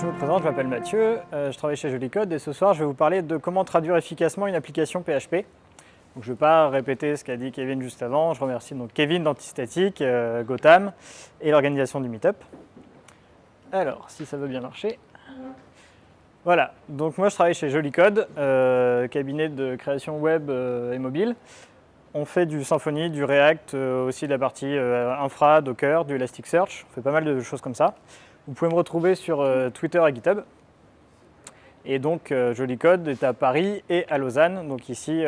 je me présente, je m'appelle Mathieu, je travaille chez Jolicode et ce soir je vais vous parler de comment traduire efficacement une application PHP. Donc, je ne vais pas répéter ce qu'a dit Kevin juste avant, je remercie donc Kevin d'Antistatic, Gotham et l'organisation du Meetup. Alors, si ça veut bien marcher. Voilà, donc moi je travaille chez Jolicode, cabinet de création web et mobile. On fait du Symfony, du React, aussi de la partie infra, Docker, du Elasticsearch, on fait pas mal de choses comme ça. Vous pouvez me retrouver sur Twitter et GitHub. Et donc Jolicode est à Paris et à Lausanne. Donc ici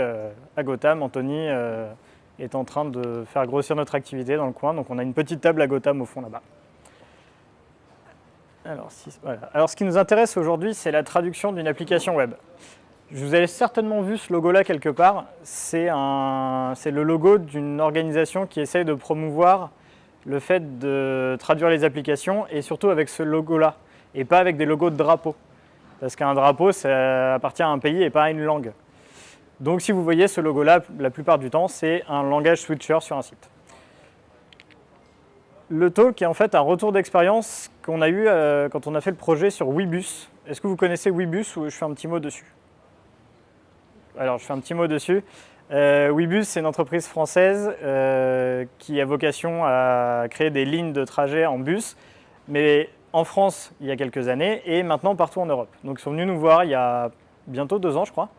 à Gotham, Anthony est en train de faire grossir notre activité dans le coin. Donc on a une petite table à Gotham au fond là-bas. Voilà. Alors ce qui nous intéresse aujourd'hui, c'est la traduction d'une application web. Vous avez certainement vu ce logo-là quelque part. C'est le logo d'une organisation qui essaye de promouvoir le fait de traduire les applications et surtout avec ce logo-là et pas avec des logos de drapeau. Parce qu'un drapeau, ça appartient à un pays et pas à une langue. Donc si vous voyez ce logo-là, la plupart du temps, c'est un langage switcher sur un site. Le talk est en fait un retour d'expérience qu'on a eu quand on a fait le projet sur Webus. Est-ce que vous connaissez Webus ou je fais un petit mot dessus? Alors je fais un petit mot dessus. Webus, c'est une entreprise française qui a vocation à créer des lignes de trajet en bus, mais en France il y a quelques années et maintenant partout en Europe. Donc ils sont venus nous voir il y a bientôt 2 ans je crois,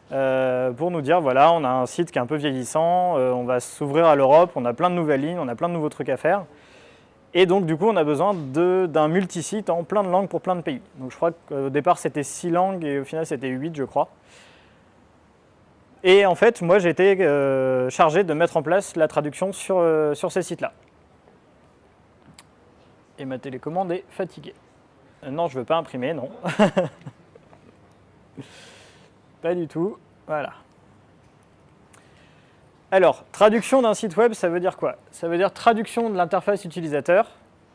pour nous dire voilà, on a un site qui est un peu vieillissant, on va s'ouvrir à l'Europe, on a plein de nouvelles lignes, on a plein de nouveaux trucs à faire. Et donc du coup on a besoin d'un multisite en plein de langues pour plein de pays. Donc je crois qu'au départ c'était 6 langues et au final c'était 8 je crois. Et en fait, moi, j'ai été chargé de mettre en place la traduction sur ces sites-là. Et ma télécommande est fatiguée. Non, je ne veux pas imprimer, non. Pas du tout. Voilà. Alors, traduction d'un site web, ça veut dire quoi? Ça veut dire traduction de l'interface utilisateur,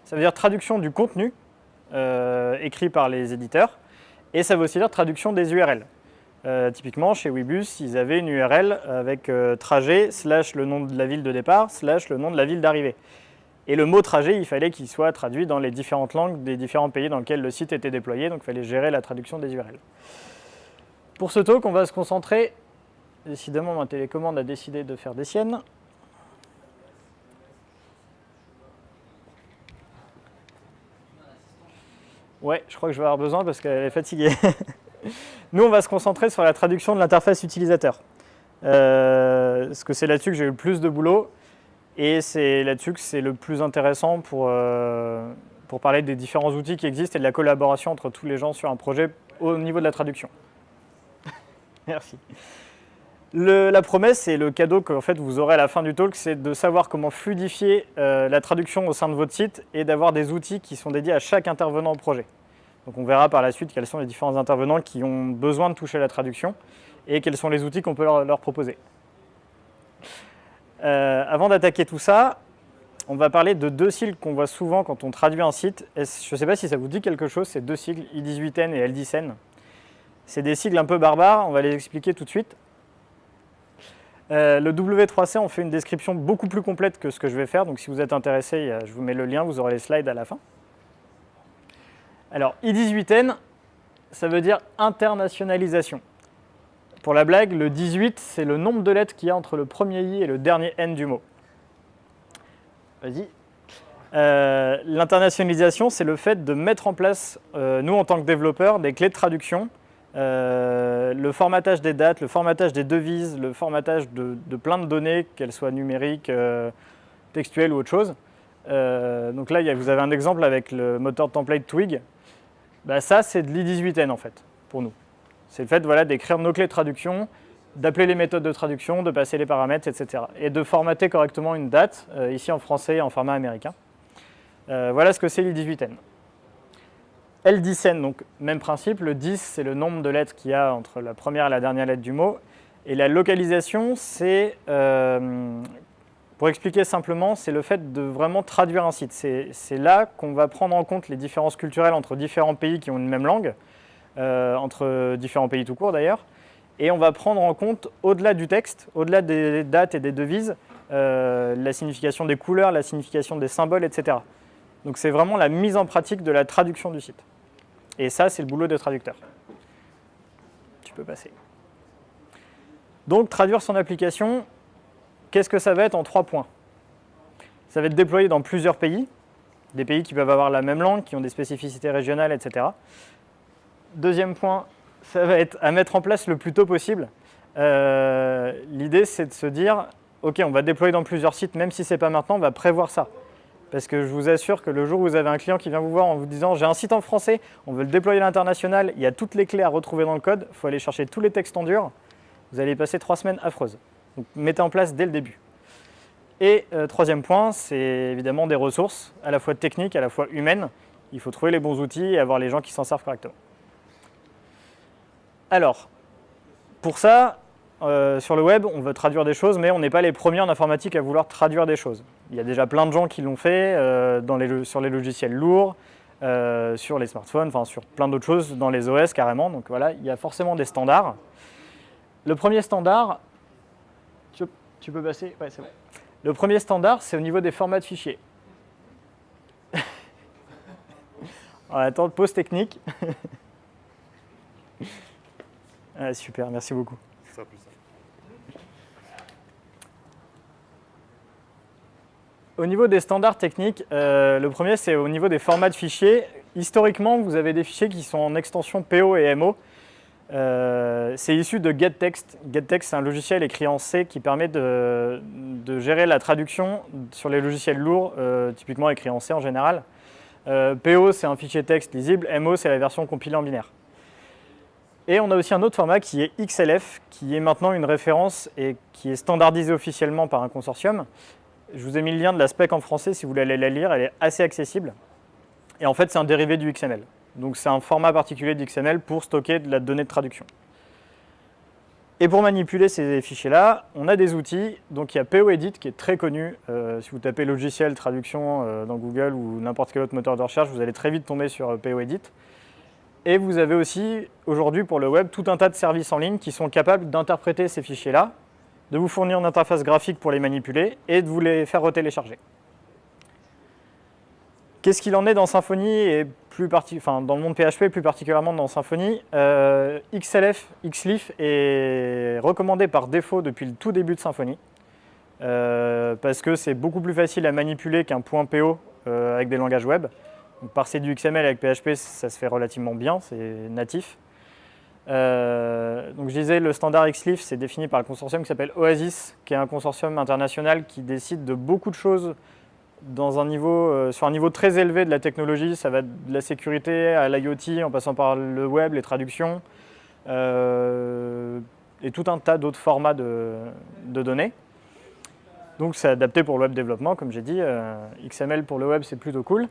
ça veut dire traduction du contenu écrit par les éditeurs, et ça veut aussi dire traduction des URL. Typiquement, chez Webus, ils avaient une URL avec trajet / le nom de la ville de départ / le nom de la ville d'arrivée. Et le mot trajet, il fallait qu'il soit traduit dans les différentes langues des différents pays dans lesquels le site était déployé, donc il fallait gérer la traduction des URL. Pour ce talk, on va se concentrer, décidément ma télécommande a décidé de faire des siennes. Ouais, je crois que je vais avoir besoin parce qu'elle est fatiguée. Nous, on va se concentrer sur la traduction de l'interface utilisateur. Parce que c'est là-dessus que j'ai eu le plus de boulot et c'est là-dessus que c'est le plus intéressant pour parler des différents outils qui existent et de la collaboration entre tous les gens sur un projet au niveau de la traduction. Merci. La promesse et le cadeau que en fait, vous aurez à la fin du talk, c'est de savoir comment fluidifier la traduction au sein de votre site et d'avoir des outils qui sont dédiés à chaque intervenant au projet. Donc on verra par la suite quels sont les différents intervenants qui ont besoin de toucher à la traduction et quels sont les outils qu'on peut leur proposer. Avant d'attaquer tout ça, on va parler de 2 sigles qu'on voit souvent quand on traduit un site. Je ne sais pas si ça vous dit quelque chose, ces 2 sigles, I18N et L10N. C'est des sigles un peu barbares, on va les expliquer tout de suite. Le W3C, on fait une description beaucoup plus complète que ce que je vais faire, donc si vous êtes intéressé, je vous mets le lien, vous aurez les slides à la fin. Alors, I18N, ça veut dire internationalisation. Pour la blague, le 18, c'est le nombre de lettres qu'il y a entre le premier I et le dernier N du mot. Vas-y. L'internationalisation, c'est le fait de mettre en place, nous en tant que développeurs, des clés de traduction, le formatage des dates, le formatage des devises, le formatage de plein de données, qu'elles soient numériques, textuelles ou autre chose. Donc là, vous avez un exemple avec le moteur de template Twig. Bah ça, c'est de l'I18N en fait, pour nous. C'est le fait voilà, d'écrire nos clés de traduction, d'appeler les méthodes de traduction, de passer les paramètres, etc. Et de formater correctement une date, ici en français et en format américain. Voilà ce que c'est l'I18N. L10N, donc même principe, le 10 c'est le nombre de lettres qu'il y a entre la première et la dernière lettre du mot. Et la localisation, c'est, pour expliquer simplement, c'est le fait de vraiment traduire un site. C'est là qu'on va prendre en compte les différences culturelles entre différents pays qui ont une même langue, entre différents pays tout court d'ailleurs, et on va prendre en compte, au-delà du texte, au-delà des dates et des devises, la signification des couleurs, la signification des symboles, etc. Donc c'est vraiment la mise en pratique de la traduction du site. Et ça, c'est le boulot des traducteurs. Tu peux passer. Donc, traduire son application, qu'est-ce que ça va être en 3 points? Ça va être déployé dans plusieurs pays, des pays qui peuvent avoir la même langue, qui ont des spécificités régionales, etc. Deuxième point, ça va être à mettre en place le plus tôt possible. L'idée, c'est de se dire, OK, on va déployer dans plusieurs sites, même si ce n'est pas maintenant, on va prévoir ça. Parce que je vous assure que le jour où vous avez un client qui vient vous voir en vous disant « j'ai un site en français, on veut le déployer à l'international, il y a toutes les clés à retrouver dans le code, il faut aller chercher tous les textes en dur », vous allez passer 3 semaines affreuses. Donc mettez en place dès le début. Et troisième point, c'est évidemment des ressources, à la fois techniques, à la fois humaines. Il faut trouver les bons outils et avoir les gens qui s'en servent correctement. Alors, pour ça, sur le web, on veut traduire des choses, mais on n'est pas les premiers en informatique à vouloir traduire des choses. Il y a déjà plein de gens qui l'ont fait sur les logiciels lourds, sur les smartphones, enfin sur plein d'autres choses, dans les OS carrément. Donc voilà, il y a forcément des standards. Le premier standard, tu peux passer? Ouais, c'est bon. Le premier standard, c'est au niveau des formats de fichiers. On attend pause technique. Ah, super, merci beaucoup. Ça plus ça. Au niveau des standards techniques, le premier, c'est au niveau des formats de fichiers. Historiquement, vous avez des fichiers qui sont en extension PO et MO. C'est issu de GetText. GetText, c'est un logiciel écrit en C qui permet de gérer la traduction sur les logiciels lourds, typiquement écrit en C en général. PO, c'est un fichier texte lisible. MO, c'est la version compilée en binaire. Et on a aussi un autre format qui est XLF, qui est maintenant une référence et qui est standardisé officiellement par un consortium. Je vous ai mis le lien de la spec en français si vous voulez aller la lire, elle est assez accessible. Et en fait, c'est un dérivé du XML. Donc c'est un format particulier d'XML pour stocker de la donnée de traduction. Et pour manipuler ces fichiers-là, on a des outils. Donc il y a POEdit qui est très connu. Si vous tapez logiciel traduction dans Google ou n'importe quel autre moteur de recherche, vous allez très vite tomber sur POEdit. Et vous avez aussi aujourd'hui pour le web tout un tas de services en ligne qui sont capables d'interpréter ces fichiers-là, de vous fournir une interface graphique pour les manipuler et de vous les faire retélécharger. Qu'est-ce qu'il en est dans Symfony et dans le monde PHP, plus particulièrement dans Symfony? XLF, XLIF est recommandé par défaut depuis le tout début de Symfony parce que c'est beaucoup plus facile à manipuler qu'un .po avec des langages web. Donc, parser du XML avec PHP, ça se fait relativement bien, c'est natif. Donc je disais, le standard XLIF, c'est défini par le consortium qui s'appelle OASIS, qui est un consortium international qui décide de beaucoup de choses sur un niveau très élevé de la technologie. Ça va de la sécurité à l'IoT, en passant par le web, les traductions, et tout un tas d'autres formats de données. Donc c'est adapté pour le web développement, comme j'ai dit. XML pour le web, c'est plutôt cool.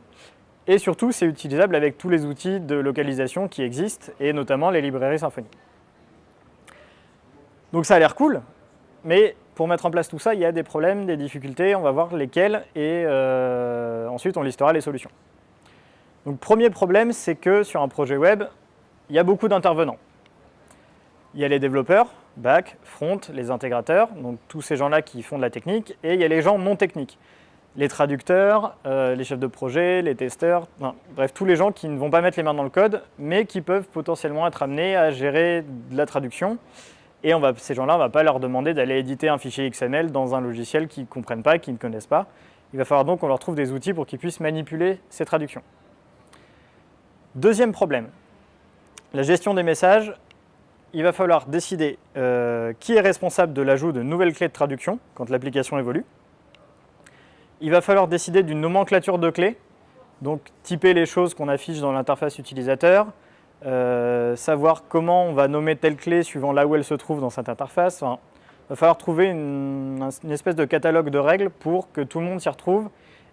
Et surtout, c'est utilisable avec tous les outils de localisation qui existent, et notamment les librairies Symfony. Donc ça a l'air cool, mais pour mettre en place tout ça, il y a des problèmes, des difficultés, on va voir lesquels, et ensuite on listera les solutions. Donc premier problème, c'est que sur un projet web, il y a beaucoup d'intervenants. Il y a les développeurs, back, front, les intégrateurs, donc tous ces gens-là qui font de la technique, et il y a les gens non techniques. Les traducteurs, les chefs de projet, les testeurs, bref, tous les gens qui ne vont pas mettre les mains dans le code, mais qui peuvent potentiellement être amenés à gérer de la traduction. Et ces gens-là, on ne va pas leur demander d'aller éditer un fichier XML dans un logiciel qu'ils ne comprennent pas, qu'ils ne connaissent pas. Il va falloir donc qu'on leur trouve des outils pour qu'ils puissent manipuler ces traductions. Deuxième problème, la gestion des messages. Il va falloir décider qui est responsable de l'ajout de nouvelles clés de traduction quand l'application évolue. Il va falloir décider d'une nomenclature de clés, donc typer les choses qu'on affiche dans l'interface utilisateur, savoir comment on va nommer telle clé suivant là où elle se trouve dans cette interface. Enfin, il va falloir trouver une espèce de catalogue de règles pour que tout le monde s'y retrouve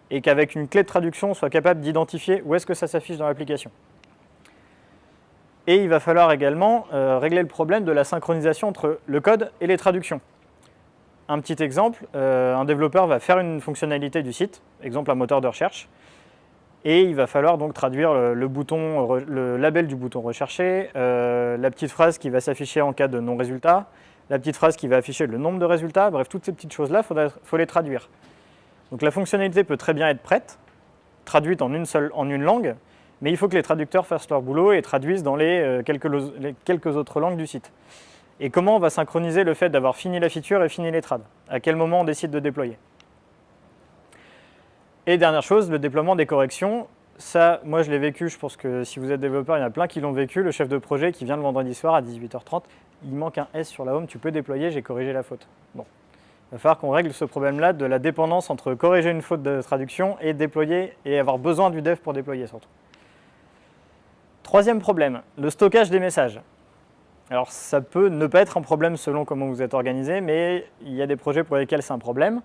et qu'avec une clé de traduction, on soit capable d'identifier où est-ce que ça s'affiche dans l'application. Et il va falloir également régler le problème de la synchronisation entre le code et les traductions. Un petit exemple, un développeur va faire une fonctionnalité du site, exemple un moteur de recherche, et il va falloir donc traduire le label du bouton recherché, la petite phrase qui va s'afficher en cas de non-résultat, la petite phrase qui va afficher le nombre de résultats, bref, toutes ces petites choses-là, il faut les traduire. Donc la fonctionnalité peut très bien être prête, traduite en une langue, mais il faut que les traducteurs fassent leur boulot et traduisent dans les quelques autres langues du site. Et comment on va synchroniser le fait d'avoir fini la feature et fini les trades? À quel moment on décide de déployer? Et dernière chose, le déploiement des corrections. Ça, moi je l'ai vécu, je pense que si vous êtes développeur, il y en a plein qui l'ont vécu. Le chef de projet qui vient le vendredi soir à 18h30, il manque un S sur la home, tu peux déployer, j'ai corrigé la faute. Bon, il va falloir qu'on règle ce problème-là de la dépendance entre corriger une faute de traduction et déployer, et avoir besoin du dev pour déployer surtout. Troisième problème, le stockage des messages. Alors ça peut ne pas être un problème selon comment vous êtes organisé, mais il y a des projets pour lesquels c'est un problème.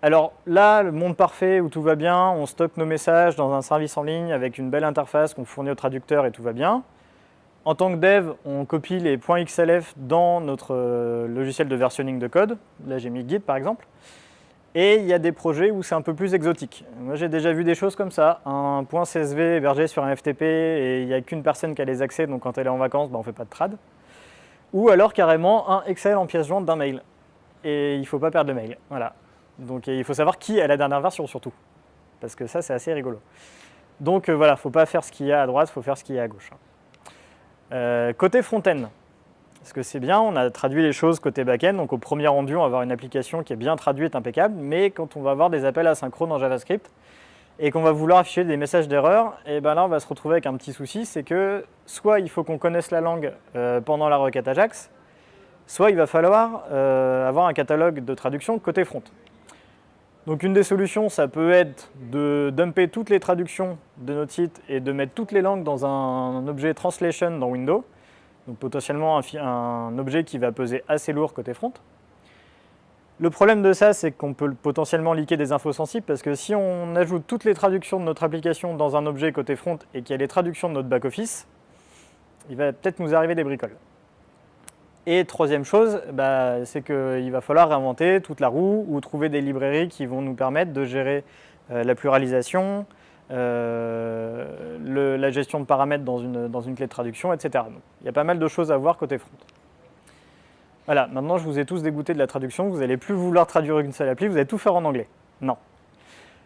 Alors là, le monde parfait où tout va bien, on stocke nos messages dans un service en ligne avec une belle interface qu'on fournit au traducteur et tout va bien. En tant que dev, on copie les .xlf dans notre logiciel de versionning de code. Là, j'ai mis Git par exemple. Et il y a des projets où c'est un peu plus exotique. Moi, j'ai déjà vu des choses comme ça. Un .csv hébergé sur un FTP et il n'y a qu'une personne qui a les accès, donc quand elle est en vacances, on ne fait pas de trad. Ou alors carrément un Excel en pièce jointe d'un mail. Et il ne faut pas perdre le mail. Voilà. Donc il faut savoir qui a la dernière version surtout. Parce que ça, c'est assez rigolo. Donc voilà, il ne faut pas faire ce qu'il y a à droite, il faut faire ce qu'il y a à gauche. Côté front-end, parce que c'est bien, on a traduit les choses côté back-end, donc au premier rendu, on va avoir une application qui est bien traduite, impeccable, mais quand on va avoir des appels asynchrones en JavaScript et qu'on va vouloir afficher des messages d'erreur, et ben là, on va se retrouver avec un petit souci, c'est que soit il faut qu'on connaisse la langue pendant la requête Ajax, soit il va falloir avoir un catalogue de traduction côté front. Donc une des solutions, ça peut être de dumper toutes les traductions de notre site et de mettre toutes les langues dans un objet translation dans Windows. Donc potentiellement un objet qui va peser assez lourd côté front. Le problème de ça, c'est qu'on peut potentiellement leaker des infos sensibles parce que si on ajoute toutes les traductions de notre application dans un objet côté front et qu'il y a les traductions de notre back-office, il va peut-être nous arriver des bricoles. Et troisième chose, c'est qu'il va falloir réinventer toute la roue ou trouver des librairies qui vont nous permettre de gérer la pluralisation, la gestion de paramètres dans une clé de traduction, etc. Donc, il y a pas mal de choses à voir côté front. Voilà, maintenant je vous ai tous dégoûté de la traduction, vous n'allez plus vouloir traduire une seule appli, vous allez tout faire en anglais. Non,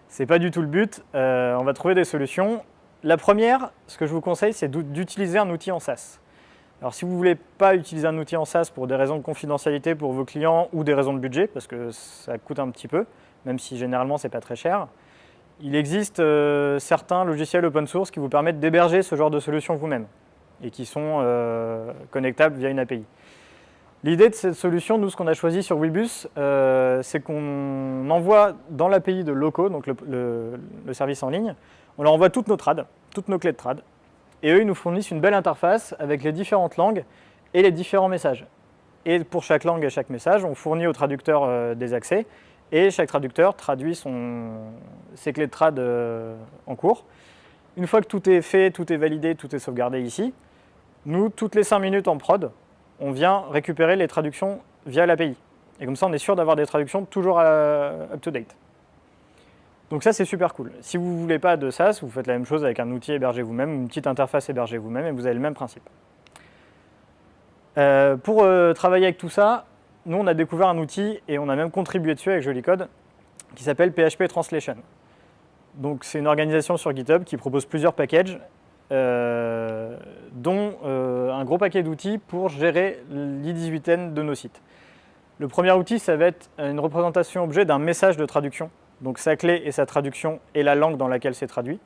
c'est pas du tout le but, on va trouver des solutions. La première, ce que je vous conseille, c'est d'utiliser un outil en SaaS. Alors si vous ne voulez pas utiliser un outil en SaaS pour des raisons de confidentialité pour vos clients ou des raisons de budget, parce que ça coûte un petit peu, même si généralement ce n'est pas très cher, il existe certains logiciels open source qui vous permettent d'héberger ce genre de solutions vous-même et qui sont connectables via une API. L'idée de cette solution, nous, ce qu'on a choisi sur Webus, c'est qu'on envoie dans l'API de Loco, donc le service en ligne, on leur envoie toutes nos trades, toutes nos clés de trad, et eux, ils nous fournissent une belle interface avec les différentes langues et les différents messages. Et pour chaque langue et chaque message, on fournit au traducteur des accès, et chaque traducteur traduit ses clés de trad en cours. Une fois que tout est fait, tout est validé, tout est sauvegardé ici, nous, toutes les 5 minutes en prod, on vient récupérer les traductions via l'API. Et comme ça, on est sûr d'avoir des traductions toujours up-to-date. Donc ça, c'est super cool. Si vous ne voulez pas de SaaS, vous faites la même chose avec un outil hébergé vous-même, une petite interface hébergée vous-même, et vous avez le même principe. Pour travailler avec tout ça, nous, on a découvert un outil, et on a même contribué dessus avec Joli Code, qui s'appelle PHP Translation. Donc c'est une organisation sur GitHub qui propose plusieurs packages, dont un gros paquet d'outils pour gérer l'I18N de nos sites. Le premier outil, ça va être une représentation objet d'un message de traduction. Donc sa clé et sa traduction et la langue dans laquelle c'est traduit.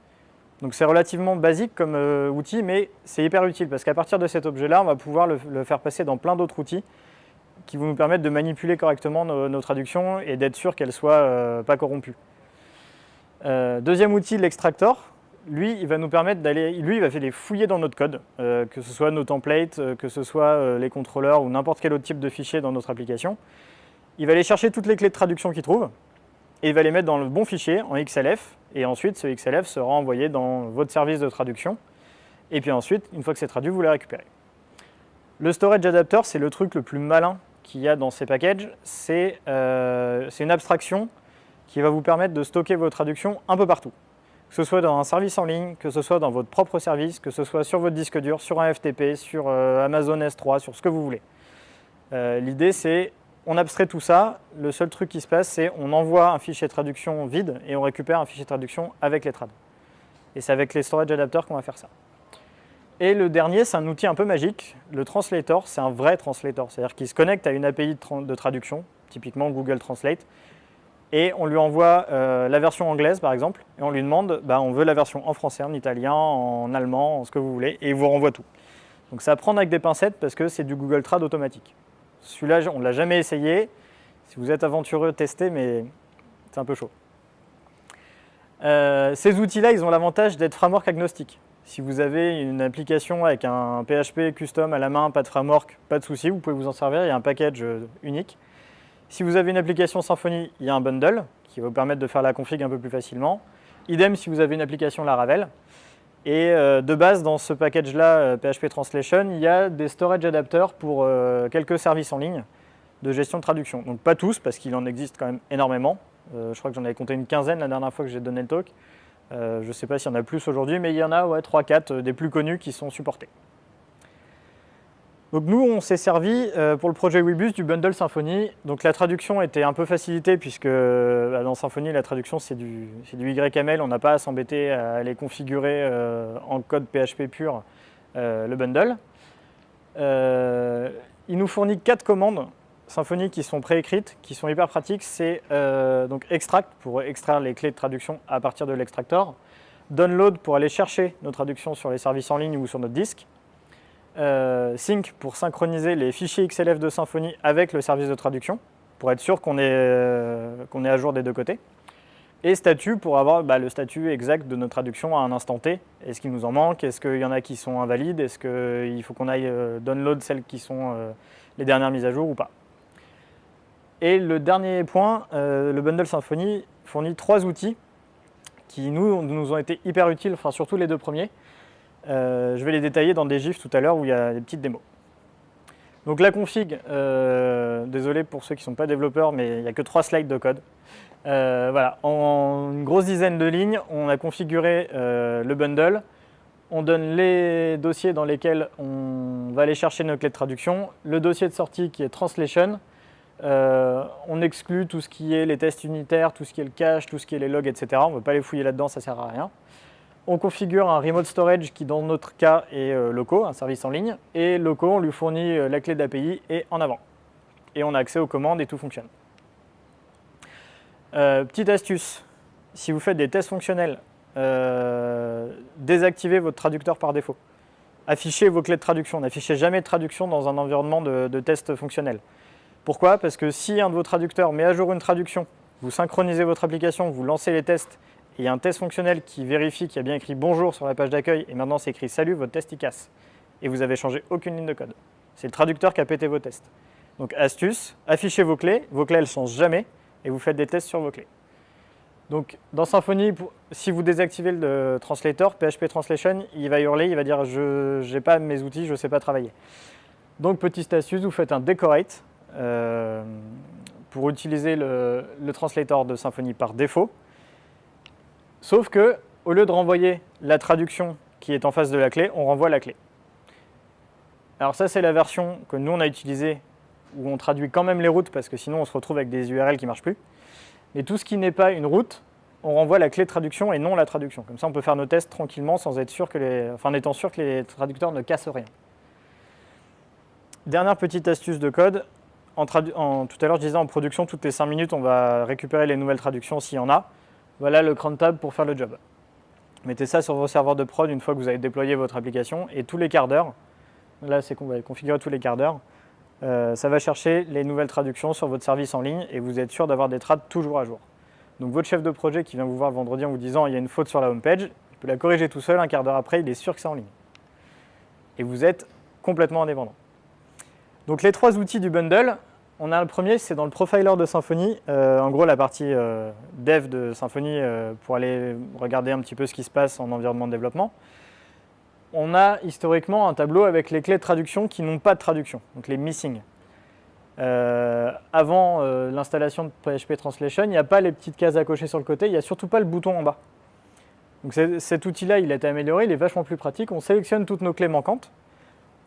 Donc c'est relativement basique comme outil, mais c'est hyper utile parce qu'à partir de cet objet-là, on va pouvoir le faire passer dans plein d'autres outils qui vont nous permettre de manipuler correctement nos traductions et d'être sûr qu'elles ne soient pas corrompues. Deuxième outil, l'extractor. Lui, il va nous permettre d'aller, lui, il va les fouiller dans notre code, que ce soit nos templates, que ce soit les contrôleurs ou n'importe quel autre type de fichier dans notre application. Il va aller chercher toutes les clés de traduction qu'il trouve. Et il va les mettre dans le bon fichier en XLF, et ensuite ce XLF sera envoyé dans votre service de traduction, et puis ensuite, une fois que c'est traduit, vous les récupérez. Le storage adapter, c'est le truc le plus malin qu'il y a dans ces packages, c'est une abstraction qui va vous permettre de stocker vos traductions un peu partout. Que ce soit dans un service en ligne, que ce soit dans votre propre service, que ce soit sur votre disque dur, sur un FTP, sur Amazon S3, sur ce que vous voulez. L'idée, c'est on abstrait tout ça, le seul truc qui se passe, c'est on envoie un fichier de traduction vide et on récupère un fichier de traduction avec les trades. Et c'est avec les storage adapters qu'on va faire ça. Et le dernier, c'est un outil un peu magique. Le translator, c'est un vrai translator. C'est-à-dire qu'il se connecte à une API de traduction, typiquement Google Translate, et on lui envoie la version anglaise, par exemple, et on lui demande, on veut la version en français, en italien, en allemand, en ce que vous voulez, et il vous renvoie tout. Donc c'est à prendre avec des pincettes parce que c'est du Google Trad automatique. Celui-là, on ne l'a jamais essayé. Si vous êtes aventureux, testez, mais c'est un peu chaud. Ces outils-là, ils ont l'avantage d'être framework agnostique. Si vous avez une application avec un PHP custom à la main, pas de framework, pas de souci, vous pouvez vous en servir, il y a un package unique. Si vous avez une application Symfony, il y a un bundle qui va vous permettre de faire la config un peu plus facilement. Idem si vous avez une application Laravel. Et de base, dans ce package-là, PHP Translation, il y a des storage adapters pour quelques services en ligne de gestion de traduction. Donc pas tous, parce qu'il en existe quand même énormément. Je crois que j'en avais compté une quinzaine la dernière fois que j'ai donné le talk. Je ne sais pas s'il y en a plus aujourd'hui, mais il y en a 3-4 des plus connus qui sont supportés. Donc nous, on s'est servi pour le projet Webus du bundle Symfony. Donc la traduction était un peu facilitée puisque dans Symfony, la traduction c'est du YAML. On n'a pas à s'embêter à aller configurer en code PHP pur le bundle. Il nous fournit 4 commandes Symfony qui sont préécrites, qui sont hyper pratiques. C'est donc extract pour extraire les clés de traduction à partir de l'extractor. Download pour aller chercher nos traductions sur les services en ligne ou sur notre disque. Sync pour synchroniser les fichiers XLF de Symfony avec le service de traduction, pour être sûr qu'on est à jour des deux côtés. Et statut pour avoir le statut exact de notre traduction à un instant T. Est-ce qu'il nous en manque? Est-ce qu'il y en a qui sont invalides? Est-ce qu'il faut qu'on aille download celles qui sont les dernières mises à jour ou pas? Et le dernier point, le bundle Symfony fournit 3 outils qui nous ont été hyper utiles, enfin surtout les 2 premiers. Je vais les détailler dans des gifs tout à l'heure où il y a des petites démos. Donc la config, désolé pour ceux qui ne sont pas développeurs, mais il n'y a que 3 slides de code. Voilà, en une grosse dizaine de lignes, on a configuré le bundle. On donne les dossiers dans lesquels on va aller chercher nos clés de traduction. Le dossier de sortie qui est translation. On exclut tout ce qui est les tests unitaires, tout ce qui est le cache, tout ce qui est les logs, etc. On ne va pas les fouiller là-dedans, ça ne sert à rien. On configure un remote storage qui, dans notre cas, est loco, un service en ligne. Et loco, on lui fournit la clé d'API et en avant. Et on a accès aux commandes et tout fonctionne. Petite astuce, si vous faites des tests fonctionnels, désactivez votre traducteur par défaut. Affichez vos clés de traduction. N'affichez jamais de traduction dans un environnement de test fonctionnel. Pourquoi? Parce que si un de vos traducteurs met à jour une traduction, vous synchronisez votre application, vous lancez les tests, et il y a un test fonctionnel qui vérifie qu'il y a bien écrit bonjour sur la page d'accueil et maintenant c'est écrit salut, votre test il casse. Et vous n'avez changé aucune ligne de code. C'est le traducteur qui a pété vos tests. Donc astuce, affichez vos clés elles ne changent jamais et vous faites des tests sur vos clés. Donc dans Symfony, si vous désactivez le translator, PHP Translation, il va hurler, il va dire je n'ai pas mes outils, je ne sais pas travailler. Donc petite astuce, vous faites un decorate pour utiliser le translator de Symfony par défaut. Sauf que, au lieu de renvoyer la traduction qui est en face de la clé, on renvoie la clé. Alors ça, c'est la version que nous, on a utilisée, où on traduit quand même les routes, parce que sinon, on se retrouve avec des URL qui ne marchent plus. Mais tout ce qui n'est pas une route, on renvoie la clé de traduction et non la traduction. Comme ça, on peut faire nos tests tranquillement, sans être sûr en étant sûr que les traducteurs ne cassent rien. Dernière petite astuce de code. Tout à l'heure, je disais en production, toutes les 5 minutes, on va récupérer les nouvelles traductions s'il y en a. Voilà le cron tab pour faire le job. Mettez ça sur vos serveurs de prod une fois que vous avez déployé votre application et tous les quarts d'heure, là c'est qu'on va configurer tous les quarts d'heure, ça va chercher les nouvelles traductions sur votre service en ligne et vous êtes sûr d'avoir des trades toujours à jour. Donc votre chef de projet qui vient vous voir le vendredi en vous disant il y a une faute sur la home page, il peut la corriger tout seul, un quart d'heure après il est sûr que c'est en ligne. Et vous êtes complètement indépendant. Donc les 3 outils du bundle, on a le premier, c'est dans le profiler de Symfony, en gros la partie dev de Symfony pour aller regarder un petit peu ce qui se passe en environnement de développement. On a historiquement un tableau avec les clés de traduction qui n'ont pas de traduction, donc les missing. Avant l'installation de PHP Translation, il n'y a pas les petites cases à cocher sur le côté, il n'y a surtout pas le bouton en bas. Donc cet outil-là, il a été amélioré, il est vachement plus pratique. On sélectionne toutes nos clés manquantes,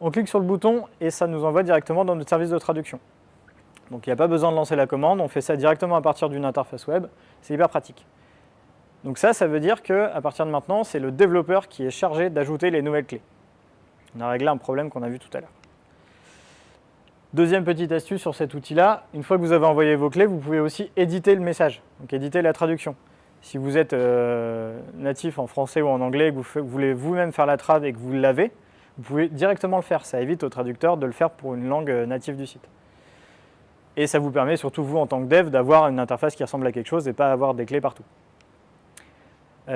on clique sur le bouton et ça nous envoie directement dans notre service de traduction. Donc il n'y a pas besoin de lancer la commande, on fait ça directement à partir d'une interface web, c'est hyper pratique. Donc ça veut dire qu'à partir de maintenant, c'est le développeur qui est chargé d'ajouter les nouvelles clés. On a réglé un problème qu'on a vu tout à l'heure. Deuxième petite astuce sur cet outil-là, une fois que vous avez envoyé vos clés, vous pouvez aussi éditer le message, donc éditer la traduction. Si vous êtes natif en français ou en anglais, et que vous voulez vous-même faire la trad et que vous l'avez, vous pouvez directement le faire. Ça évite au traducteur de le faire pour une langue native du site. Et ça vous permet, surtout vous en tant que dev, d'avoir une interface qui ressemble à quelque chose et pas avoir des clés partout.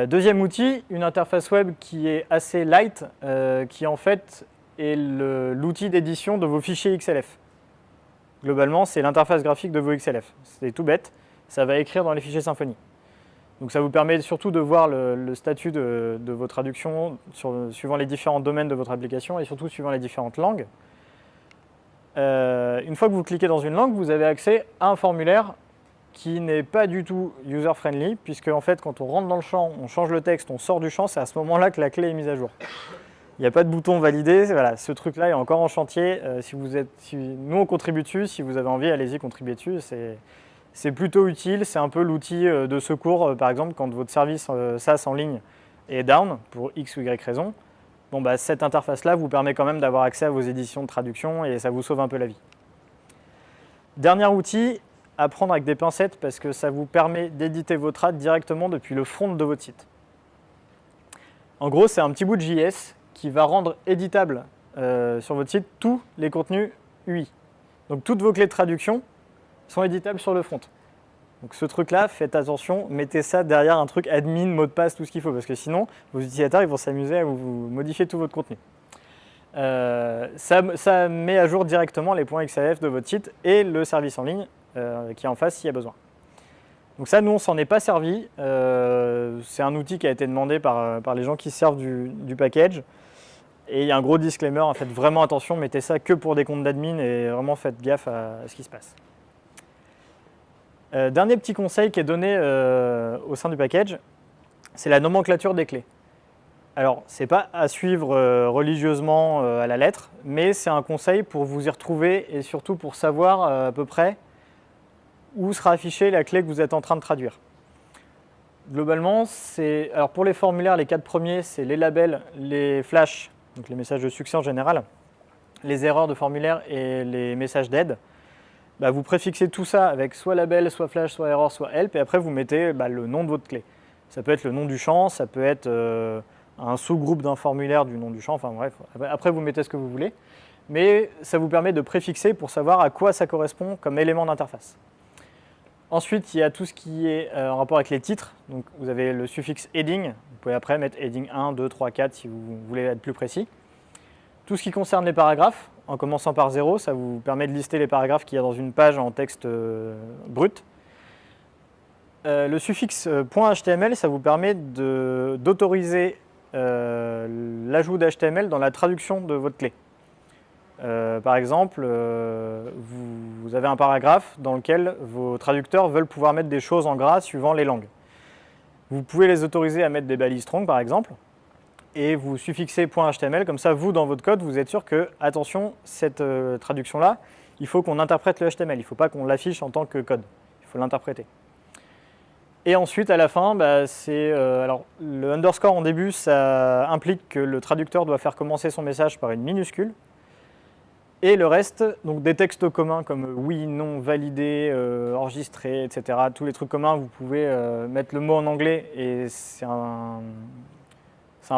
Deuxième outil, une interface web qui est assez light, qui en fait est l'outil d'édition de vos fichiers XLF. Globalement, c'est l'interface graphique de vos XLF. C'est tout bête, ça va écrire dans les fichiers Symfony. Donc ça vous permet surtout de voir le statut de vos traductions suivant les différents domaines de votre application et surtout suivant les différentes langues. Une fois que vous cliquez dans une langue, vous avez accès à un formulaire qui n'est pas du tout user-friendly, puisque en fait, quand on rentre dans le champ, on change le texte, on sort du champ, c'est à ce moment-là que la clé est mise à jour. Il n'y a pas de bouton validé, voilà, ce truc-là est encore en chantier. Nous, on contribue dessus, si vous avez envie, allez-y, contribuez dessus. C'est plutôt utile, c'est un peu l'outil de secours, par exemple, quand votre service SaaS en ligne est down, pour X ou Y raison. Bon, cette interface-là vous permet quand même d'avoir accès à vos éditions de traduction et ça vous sauve un peu la vie. Dernier outil, à prendre avec des pincettes parce que ça vous permet d'éditer vos trades directement depuis le front de votre site. En gros, c'est un petit bout de JS qui va rendre éditable sur votre site tous les contenus UI. Donc toutes vos clés de traduction sont éditables sur le front. Donc ce truc-là, faites attention, mettez ça derrière un truc admin, mot de passe, tout ce qu'il faut, parce que sinon, vos utilisateurs ils vont s'amuser à vous modifier tout votre contenu. Ça met à jour directement les points XLF de votre site et le service en ligne qui est en face s'il y a besoin. Donc ça, nous, on s'en est pas servi. C'est un outil qui a été demandé par les gens qui se servent du package. Et il y a un gros disclaimer, en fait, vraiment attention, mettez ça que pour des comptes d'admin et vraiment faites gaffe à ce qui se passe. Dernier petit conseil qui est donné au sein du package, c'est la nomenclature des clés. Alors, ce n'est pas à suivre religieusement à la lettre, mais c'est un conseil pour vous y retrouver et surtout pour savoir à peu près où sera affichée la clé que vous êtes en train de traduire. Globalement, alors pour les formulaires, les 4 premiers, c'est les labels, les flashs, donc les messages de succès en général, les erreurs de formulaire et les messages d'aide. Vous préfixez tout ça avec soit label, soit flash, soit erreur, soit help, et après vous mettez le nom de votre clé. Ça peut être le nom du champ, ça peut être un sous-groupe d'un formulaire du nom du champ, enfin bref, après vous mettez ce que vous voulez, mais ça vous permet de préfixer pour savoir à quoi ça correspond comme élément d'interface. Ensuite, il y a tout ce qui est en rapport avec les titres, donc vous avez le suffixe heading, vous pouvez après mettre heading 1, 2, 3, 4 si vous voulez être plus précis. Tout ce qui concerne les paragraphes, en commençant par 0, ça vous permet de lister les paragraphes qu'il y a dans une page en texte brut. Le suffixe .html, ça vous permet d'autoriser l'ajout d'HTML dans la traduction de votre clé. Par exemple, vous avez un paragraphe dans lequel vos traducteurs veulent pouvoir mettre des choses en gras suivant les langues. Vous pouvez les autoriser à mettre des balises strong, par exemple, et vous suffixez .html, comme ça, vous, dans votre code, vous êtes sûr que, attention, cette traduction-là, il faut qu'on interprète le HTML, il ne faut pas qu'on l'affiche en tant que code, il faut l'interpréter. Et ensuite, à la fin, alors, le underscore en début, ça implique que le traducteur doit faire commencer son message par une minuscule. Et le reste, donc des textes communs comme oui, non, validé, enregistré, etc. Tous les trucs communs, vous pouvez mettre le mot en anglais et c'est un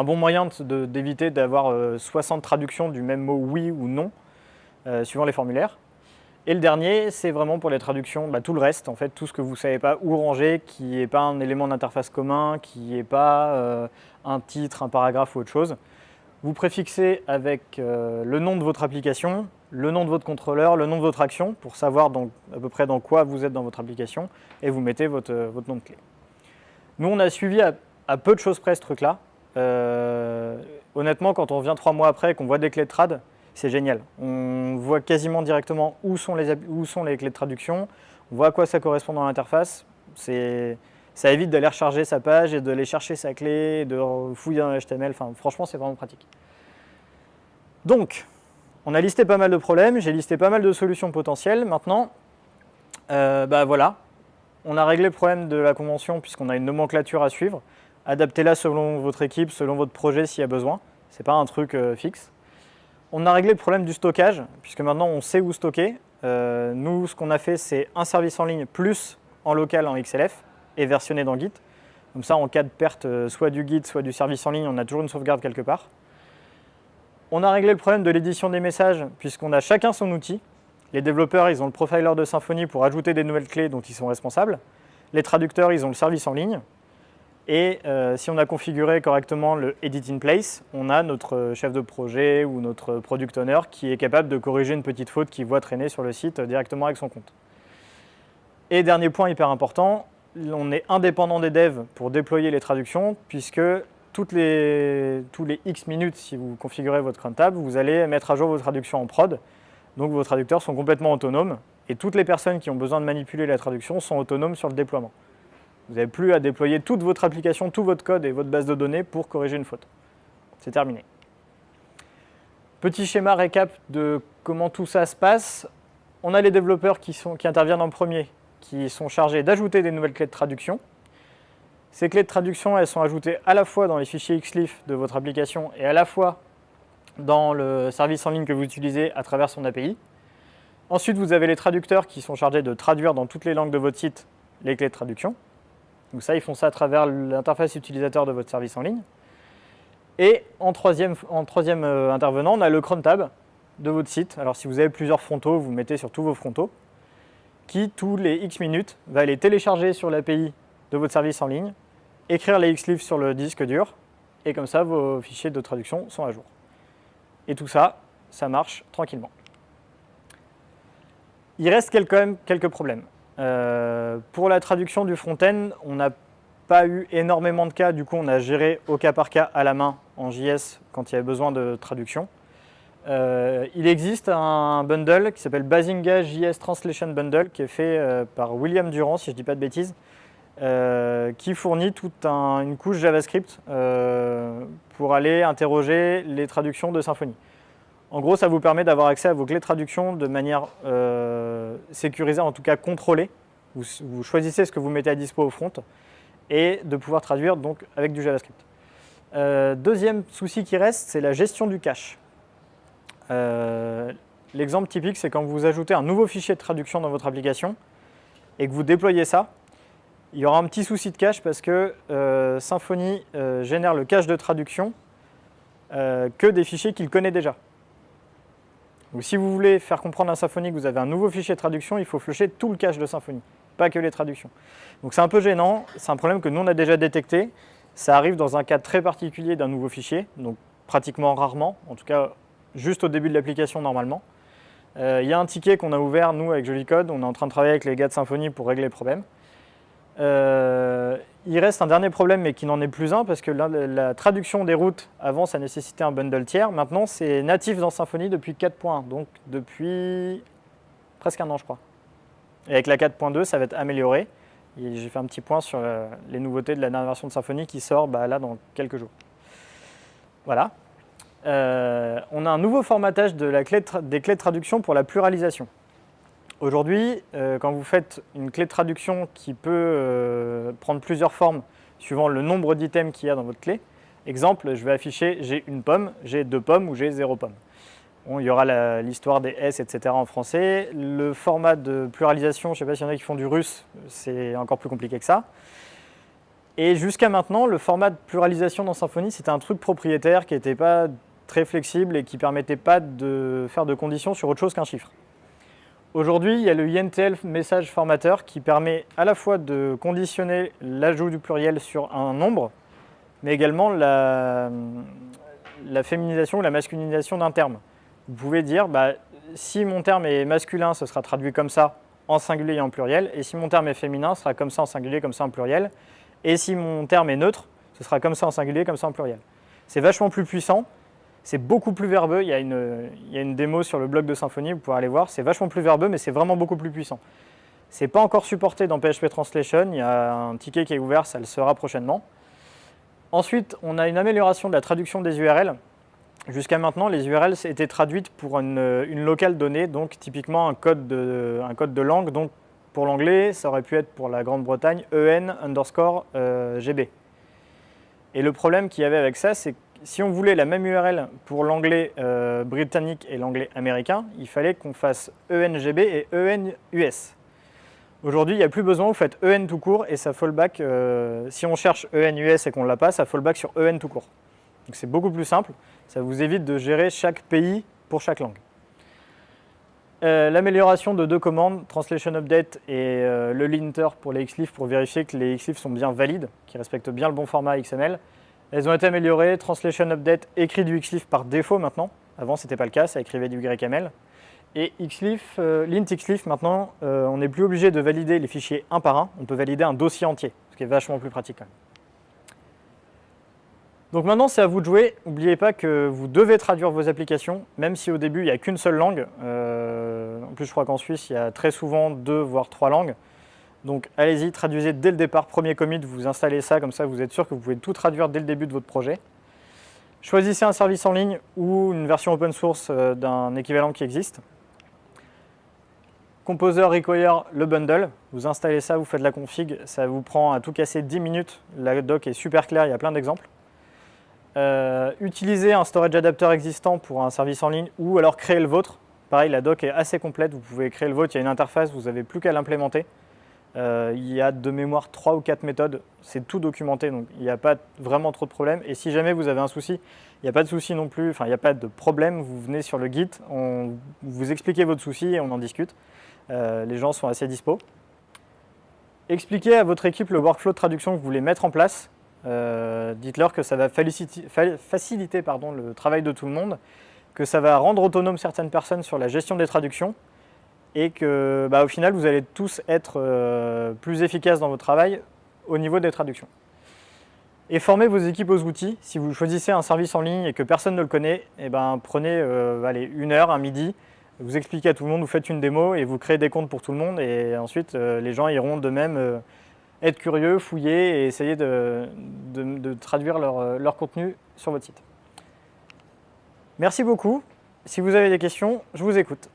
bon moyen d'éviter d'avoir 60 traductions du même mot oui ou non, suivant les formulaires. Et le dernier, c'est vraiment pour les traductions, tout le reste, en fait, tout ce que vous ne savez pas où ranger, qui n'est pas un élément d'interface commun, qui n'est pas un titre, un paragraphe ou autre chose. Vous préfixez avec le nom de votre application, le nom de votre contrôleur, le nom de votre action, pour savoir à peu près dans quoi vous êtes dans votre application, et vous mettez votre nom de clé. Nous, on a suivi à peu de choses près ce truc-là. Honnêtement, quand on vient 3 mois après et qu'on voit des clés de trad, c'est génial. On voit quasiment directement où sont les clés de traduction, on voit à quoi ça correspond dans l'interface. Ça évite d'aller recharger sa page et d'aller chercher sa clé, de fouiller dans le HTML. Enfin, franchement, c'est vraiment pratique. Donc, on a listé pas mal de problèmes, j'ai listé pas mal de solutions potentielles. Maintenant, voilà, on a réglé le problème de la convention puisqu'on a une nomenclature à suivre. Adaptez-la selon votre équipe, selon votre projet s'il y a besoin. Ce n'est pas un truc fixe. On a réglé le problème du stockage puisque maintenant on sait où stocker. Nous, ce qu'on a fait, c'est un service en ligne plus en local en XLF et versionné dans Git. Comme ça, en cas de perte soit du Git, soit du service en ligne, on a toujours une sauvegarde quelque part. On a réglé le problème de l'édition des messages puisqu'on a chacun son outil. Les développeurs, ils ont le profiler de Symfony pour ajouter des nouvelles clés dont ils sont responsables. Les traducteurs, ils ont le service en ligne. Et si on a configuré correctement le Edit in Place, on a notre chef de projet ou notre product owner qui est capable de corriger une petite faute qu'il voit traîner sur le site directement avec son compte. Et dernier point hyper important, on est indépendant des devs pour déployer les traductions puisque tous les X minutes, si vous configurez votre cron tab, vous allez mettre à jour vos traductions en prod. Donc vos traducteurs sont complètement autonomes et toutes les personnes qui ont besoin de manipuler la traduction sont autonomes sur le déploiement. Vous n'avez plus à déployer toute votre application, tout votre code et votre base de données pour corriger une faute. C'est terminé. Petit schéma récap de comment tout ça se passe. On a les développeurs qui interviennent en premier, qui sont chargés d'ajouter des nouvelles clés de traduction. Ces clés de traduction, elles sont ajoutées à la fois dans les fichiers XLIF de votre application et à la fois dans le service en ligne que vous utilisez à travers son API. Ensuite, vous avez les traducteurs qui sont chargés de traduire dans toutes les langues de votre site les clés de traduction. Donc ça, ils font ça à travers l'interface utilisateur de votre service en ligne. Et en troisième intervenant, on a le cron tab de votre site. Alors si vous avez plusieurs frontaux, vous mettez sur tous vos frontaux, qui tous les X minutes va aller télécharger sur l'API de votre service en ligne, écrire les XLIF sur le disque dur, et comme ça, vos fichiers de traduction sont à jour. Et tout ça, ça marche tranquillement. Il reste quand même quelques problèmes. Pour la traduction du front-end, on n'a pas eu énormément de cas, du coup on a géré au cas par cas à la main en JS quand il y avait besoin de traduction. Il existe un bundle qui s'appelle Bazinga JS Translation Bundle qui est fait par William Durand, si je ne dis pas de bêtises, qui fournit toute une couche JavaScript pour aller interroger les traductions de Symfony. En gros, ça vous permet d'avoir accès à vos clés de traduction de manière sécurisée, en tout cas contrôlée. Vous choisissez ce que vous mettez à dispo au front et de pouvoir traduire donc avec du JavaScript. Deuxième souci qui reste, c'est la gestion du cache. L'exemple typique, c'est quand vous ajoutez un nouveau fichier de traduction dans votre application et que vous déployez ça, il y aura un petit souci de cache parce que Symfony génère le cache de traduction que des fichiers qu'il connaît déjà. Donc, si vous voulez faire comprendre à Symfony que vous avez un nouveau fichier de traduction, il faut flusher tout le cache de Symfony, pas que les traductions. Donc c'est un peu gênant, c'est un problème que nous on a déjà détecté. Ça arrive dans un cas très particulier d'un nouveau fichier, donc pratiquement rarement, en tout cas juste au début de l'application normalement. Il y a un ticket qu'on a ouvert, nous, avec Joli Code, on est en train de travailler avec les gars de Symfony pour régler le problème. Il reste un dernier problème, mais qui n'en est plus un, parce que la traduction des routes, avant, ça nécessitait un bundle tiers. Maintenant, c'est natif dans Symfony depuis 4.1, donc depuis presque un an, je crois. Et avec la 4.2, ça va être amélioré. J'ai fait un petit point sur les nouveautés de la dernière version de Symfony qui sort là dans quelques jours. Voilà. On a un nouveau formatage des clés de traduction pour la pluralisation. Aujourd'hui, quand vous faites une clé de traduction qui peut prendre plusieurs formes suivant le nombre d'items qu'il y a dans votre clé, exemple, je vais afficher j'ai une pomme, j'ai 2 pommes ou j'ai 0 pomme. Bon, il y aura l'histoire des S, etc. en français. Le format de pluralisation, je ne sais pas s'il y en a qui font du russe, c'est encore plus compliqué que ça. Et jusqu'à maintenant, le format de pluralisation dans Symfony, c'était un truc propriétaire qui n'était pas très flexible et qui ne permettait pas de faire de conditions sur autre chose qu'un chiffre. Aujourd'hui, il y a le INTL message formateur qui permet à la fois de conditionner l'ajout du pluriel sur un nombre, mais également la féminisation ou la masculinisation d'un terme. Vous pouvez dire, si mon terme est masculin, ce sera traduit comme ça en singulier et en pluriel, et si mon terme est féminin, ce sera comme ça en singulier, comme ça en pluriel, et si mon terme est neutre, ce sera comme ça en singulier, comme ça en pluriel. C'est vachement plus puissant. C'est beaucoup plus verbeux, il y a une démo sur le blog de Symfony, vous pouvez aller voir, c'est vachement plus verbeux, mais c'est vraiment beaucoup plus puissant. Ce n'est pas encore supporté dans PHP Translation, il y a un ticket qui est ouvert, ça le sera prochainement. Ensuite, on a une amélioration de la traduction des URL. Jusqu'à maintenant, les URL étaient traduites pour une locale donnée, donc typiquement un code de langue, donc pour l'anglais, ça aurait pu être pour la Grande-Bretagne EN_GB. Et le problème qu'il y avait avec ça, c'est que si on voulait la même URL pour l'anglais britannique et l'anglais américain, il fallait qu'on fasse ENGB et ENUS. Aujourd'hui, il n'y a plus besoin, vous faites EN tout court et ça fallback, si on cherche ENUS et qu'on ne l'a pas, ça fallback sur EN tout court. Donc c'est beaucoup plus simple, ça vous évite de gérer chaque pays pour chaque langue. L'amélioration de 2 commandes, Translation Update et le linter pour les xlif pour vérifier que les xlif sont bien valides, qui respectent bien le bon format XML. Elles ont été améliorées, Translation Update écrit du xlif par défaut maintenant. Avant, ce n'était pas le cas, ça écrivait du YML. Et xlif, lint xlif, maintenant, on n'est plus obligé de valider les fichiers un par un, on peut valider un dossier entier, ce qui est vachement plus pratique quand même. Donc maintenant, c'est à vous de jouer. N'oubliez pas que vous devez traduire vos applications, même si au début, il n'y a qu'une seule langue. En plus, je crois qu'en Suisse, il y a très souvent 2 voire 3 langues. Donc allez-y, traduisez dès le départ, premier commit, vous installez ça, comme ça vous êtes sûr que vous pouvez tout traduire dès le début de votre projet. Choisissez un service en ligne ou une version open source d'un équivalent qui existe. Composer require le bundle, vous installez ça, vous faites la config, ça vous prend à tout casser 10 minutes, la doc est super claire, il y a plein d'exemples. Utilisez un storage adapter existant pour un service en ligne ou alors créer le vôtre. Pareil, la doc est assez complète, vous pouvez créer le vôtre, il y a une interface, vous n'avez plus qu'à l'implémenter. Il y a de mémoire 3 ou 4 méthodes, c'est tout documenté, donc il n'y a pas vraiment trop de problèmes. Et si jamais vous avez un souci, il n'y a pas de souci non plus, enfin il n'y a pas de problème, vous venez sur le Git, vous expliquez votre souci et on en discute. Les gens sont assez dispo. Expliquez à votre équipe le workflow de traduction que vous voulez mettre en place. Dites-leur que ça va faciliter le travail de tout le monde, que ça va rendre autonome certaines personnes sur la gestion des traductions et que au final vous allez tous être plus efficaces dans votre travail au niveau des traductions. Et formez vos équipes aux outils. Si vous choisissez un service en ligne et que personne ne le connaît, prenez 1 heure, un midi, vous expliquez à tout le monde, vous faites une démo et vous créez des comptes pour tout le monde et ensuite les gens iront de même être curieux, fouiller et essayer de traduire leur contenu sur votre site. Merci beaucoup. Si vous avez des questions, je vous écoute.